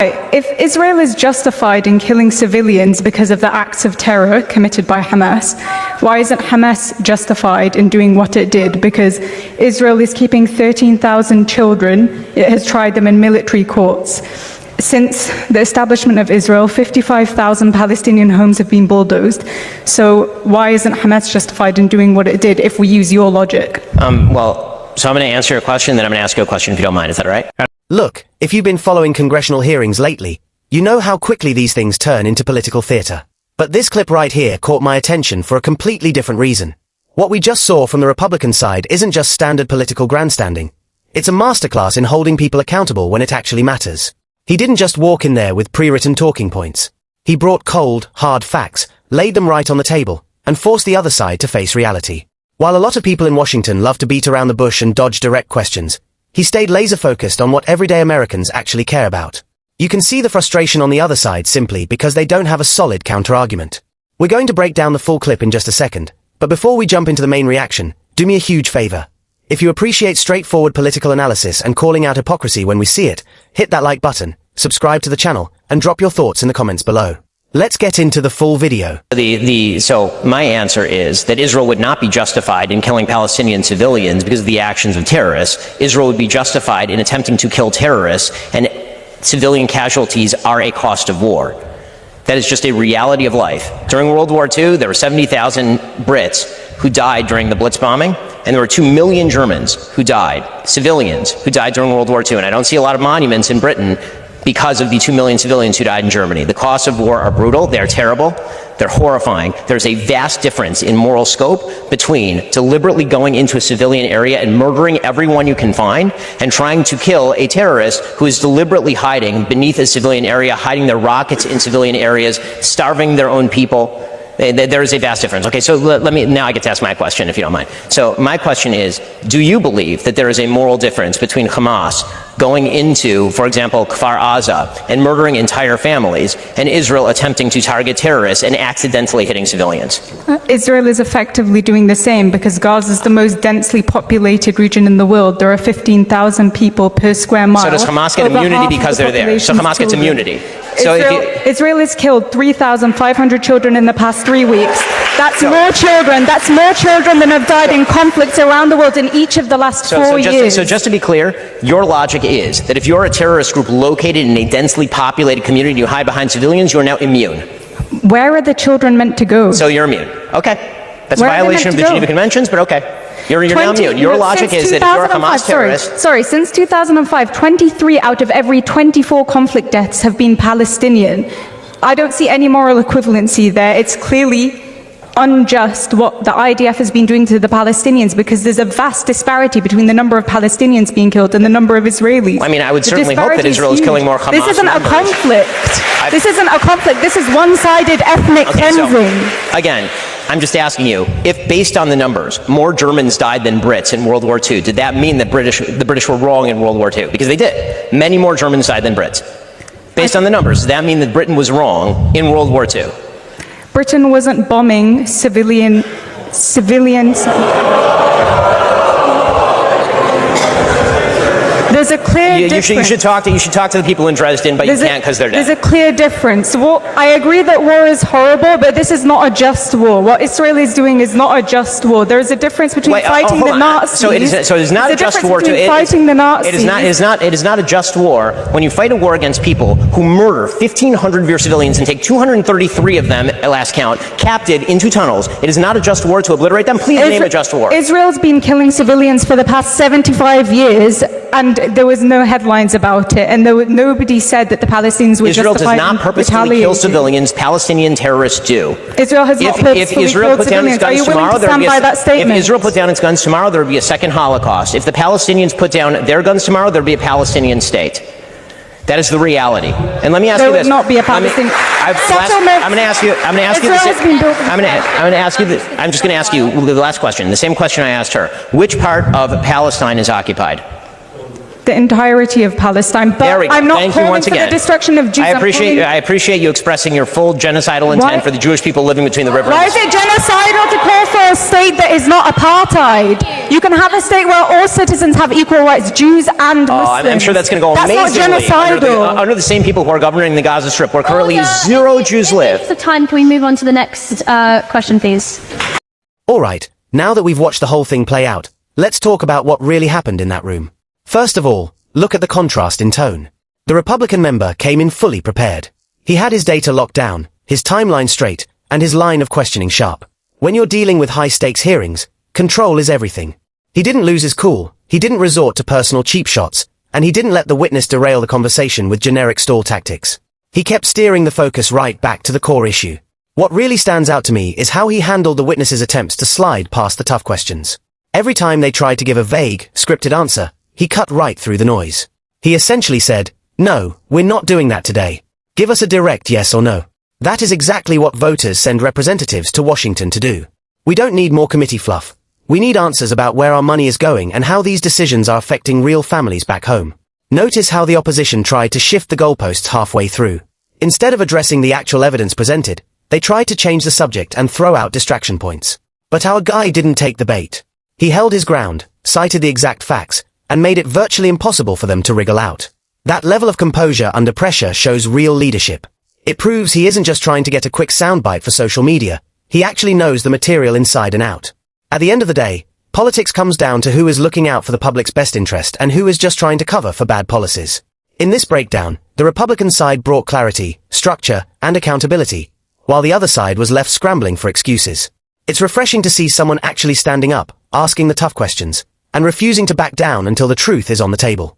If Israel is justified in killing civilians because of the acts of terror committed by Hamas, why isn't Hamas justified in doing what it did? Because Israel is keeping 13,000 children. It has tried them in military courts. Since the establishment of Israel, 55,000 Palestinian homes have been bulldozed. So why isn't Hamas justified in doing what it did if we use your logic? So I'm going to answer your question, then I'm going to ask you a question if you don't mind. Is that all right? Look, if you've been following congressional hearings lately, you know how quickly these things turn into political theater. But this clip right here caught my attention for a completely different reason. What we just saw from the Republican side isn't just standard political grandstanding. It's a masterclass in holding people accountable when it actually matters. He didn't just walk in there with pre-written talking points. He brought cold, hard facts, laid them right on the table, and forced the other side to face reality. While a lot of people in Washington love to beat around the bush and dodge direct questions, he stayed laser-focused on what everyday Americans actually care about. You can see the frustration on the other side simply because they don't have a solid counter-argument. We're going to break down the full clip in just a second, but before we jump into the main reaction, do me a huge favor. If you appreciate straightforward political analysis and calling out hypocrisy when we see it, hit that like button, subscribe to the channel, and drop your thoughts in the comments below. Let's get into the full video. So my answer is that Israel would not be justified in killing Palestinian civilians because of the actions of terrorists. Israel would be justified in attempting to kill terrorists, and civilian casualties are a cost of war. That is just a reality of life. During World War II, there were 70,000 Brits who died during the Blitz bombing, and there were 2 million Germans who died, civilians who died during World War II. And I don't see a lot of monuments in Britain because of the 2 million civilians who died in Germany. The costs of war are brutal, they're terrible, they're horrifying. There's a vast difference in moral scope between deliberately going into a civilian area and murdering everyone you can find and trying to kill a terrorist who is deliberately hiding beneath a civilian area, hiding their rockets in civilian areas, starving their own people. There is a vast difference. Okay, so now I get to ask my question, if you don't mind. So my question is, do you believe that there is a moral difference between Hamas going into, for example, Kfar Aza and murdering entire families, and Israel attempting to target terrorists and accidentally hitting civilians? Israel is effectively doing the same because Gaza is the most densely populated region in the world. There are 15,000 people per square mile. So does Hamas get immunity because they're there? So Hamas gets immunity. So Israel has killed 3,500 children in the past 3 weeks. That's more children. That's more children than have died in conflicts around the world in each of the last 4 years. So just to be clear, your logic is that if you're a terrorist group located in a densely populated community and you hide behind civilians, you're now immune. Where are the children meant to go? So you're immune. Okay. That's a violation of the Geneva Conventions, but okay. You're now immune. Your logic is that if you're a Hamas terrorist... Sorry, since 2005, 23 out of every 24 conflict deaths have been Palestinian. I don't see any moral equivalency there. It's clearly unjust what the IDF has been doing to the Palestinians because there's a vast disparity between the number of Palestinians being killed and the number of Israelis. I mean, I would certainly hope that Israel is killing more Hamas members. This isn't a conflict. This isn't a conflict. This is one-sided ethnic cleansing. So, again, I'm just asking you, if based on the numbers, more Germans died than Brits in World War II, did that mean that the British were wrong in World War II? Because they did. Many more Germans died than Brits. Based on the numbers, does that mean that Britain was wrong in World War II? Britain wasn't bombing civilians. There's a clear difference. You should talk to the people in Dresden, but you can't because they're dead. There's a clear difference. Well, I agree that war is horrible, but this is not a just war. What Israel is doing is not a just war. There is a difference between fighting the Nazis. So it is not a just war. Fighting the Nazis. It is not a just war when you fight a war against people who murder 1,500 of your civilians and take 233 of them, at last count, captive into tunnels. It is not a just war to obliterate them. Please name a just war. Israel's been killing civilians for the past 75 years, and there was no headlines about it, and nobody said that the Palestinians were Israel justified. Israel does not purposefully kill civilians. Palestinian terrorists do. Israel has not purposefully killed civilians. Are you willing to stand by that statement? If Israel put down its guns tomorrow, there would be a second Holocaust. If the Palestinians put down their guns tomorrow, there would be a Palestinian state. That is the reality. And let me ask you this. There would not be a Palestinian settlement. I'm going to ask you. I'm just going to ask you the last question. The same question I asked her. Which part of Palestine is occupied? the entirety of Palestine. But I'm not calling for the destruction of Jews. I appreciate you expressing your full genocidal intent for the Jewish people living between the river. Why is it genocidal to call for a state that is not apartheid? You can have a state where all citizens have equal rights, Jews and Muslims. I'm sure that's going to go amazingly. That's not genocidal. Under the same people who are governing the Gaza Strip, where currently 0 Jews live. The time. Can we move on to the next question, please? All right, now that we've watched the whole thing play out, let's talk about what really happened in that room. First of all, look at the contrast in tone. The Republican member came in fully prepared. He had his data locked down, his timeline straight, and his line of questioning sharp. When you're dealing with high-stakes hearings, control is everything. He didn't lose his cool, he didn't resort to personal cheap shots, and he didn't let the witness derail the conversation with generic stall tactics. He kept steering the focus right back to the core issue. What really stands out to me is how he handled the witness's attempts to slide past the tough questions. Every time they tried to give a vague, scripted answer, he cut right through the noise. He essentially said, "No, we're not doing that today. Give us a direct yes or no." That is exactly what voters send representatives to Washington to do. We don't need more committee fluff. We need answers about where our money is going and how these decisions are affecting real families back home. Notice how the opposition tried to shift the goalposts halfway through. Instead of addressing the actual evidence presented, they tried to change the subject and throw out distraction points. But our guy didn't take the bait. He held his ground, cited the exact facts, and made it virtually impossible for them to wriggle out. That level of composure under pressure shows real leadership. It proves he isn't just trying to get a quick soundbite for social media, he actually knows the material inside and out. At the end of the day, politics comes down to who is looking out for the public's best interest and who is just trying to cover for bad policies. In this breakdown, the Republican side brought clarity, structure, and accountability, while the other side was left scrambling for excuses. It's refreshing to see someone actually standing up, asking the tough questions, and refusing to back down until the truth is on the table.